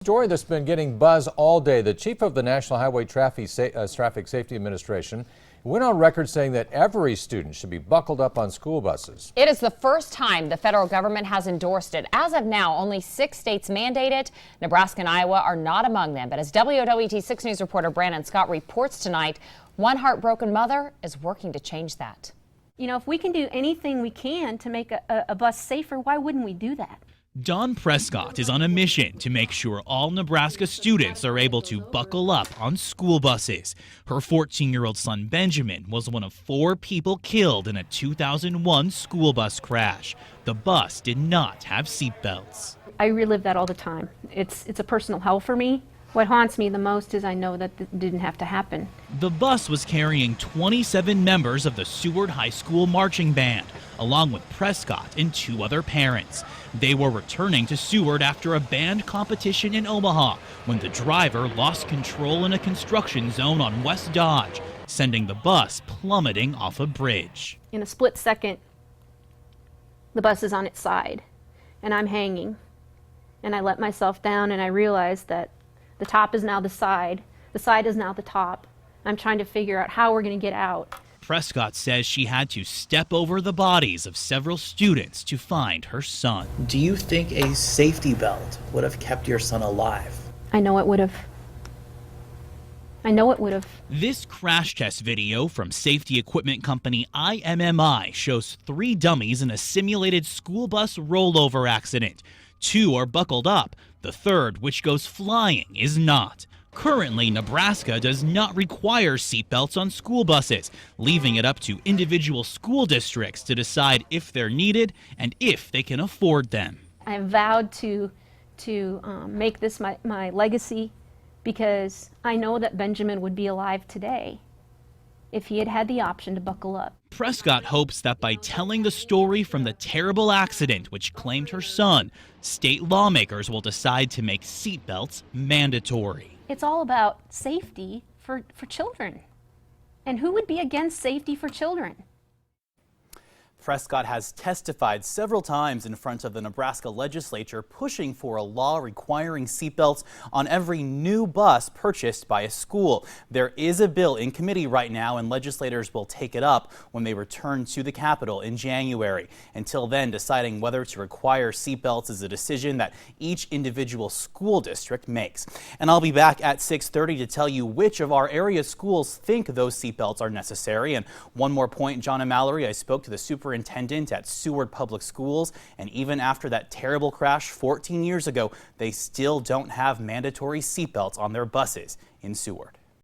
Story that's been getting buzz all day. The chief of the National Highway Traffic Safety Administration went on record saying that every student should be buckled up on school buses. It is the first time the federal government has endorsed it. As of now, only 6 states mandate it. Nebraska and Iowa are not among them. But as WOWT 6 News reporter Brandon Scott reports tonight, one heartbroken mother is working to change that. You know, if we can do anything we can to make a bus safer, why wouldn't we do that? Dawn Prescott is on a mission to make sure all Nebraska students are able to buckle up on school buses. Her 14-year-old son Benjamin was one of 4 people killed in a 2001 school bus crash. The bus did not have seatbelts. I relive that all the time. It's a personal hell for me. What haunts me the most is I know that it didn't have to happen. The bus was carrying 27 members of the Seward High School marching band, along with Prescott and 2 other parents. They were returning to Seward after a band competition in Omaha when the driver lost control in a construction zone on West Dodge, sending the bus plummeting off a bridge. In a split second, the bus is on its side, and I'm hanging. And I let myself down, and I realized that the top is now the side is now the top. I'm trying to figure out how we're going to get out. Prescott says she had to step over the bodies of several students to find her son. Do you think a safety belt would have kept your son alive? I know it would have. I know it would have. This crash test video from safety equipment company IMMI shows 3 dummies in a simulated school bus rollover accident. 2 are buckled up. The third, which goes flying, is not. Currently, Nebraska does not require seatbelts on school buses, leaving it up to individual school districts to decide if they're needed and if they can afford them. I have vowed to make this my legacy, because I know that Benjamin would be alive today if he had had the option to buckle up. Prescott hopes that by telling the story from the terrible accident which claimed her son, state lawmakers will decide to make seatbelts mandatory. It's all about safety for children. And who would be against safety for children? Prescott has testified several times in front of the Nebraska legislature pushing for a law requiring seatbelts on every new bus purchased by a school. There is a bill in committee right now, and legislators will take it up when they return to the Capitol in January. Until then, deciding whether to require seatbelts is a decision that each individual school district makes. And I'll be back at 6:30 to tell you which of our area schools think those seatbelts are necessary. And one more point, John and Mallory, I spoke to the superintendent at Seward Public Schools, and even after that terrible crash 14 years ago, they still don't have mandatory seatbelts on their buses in Seward.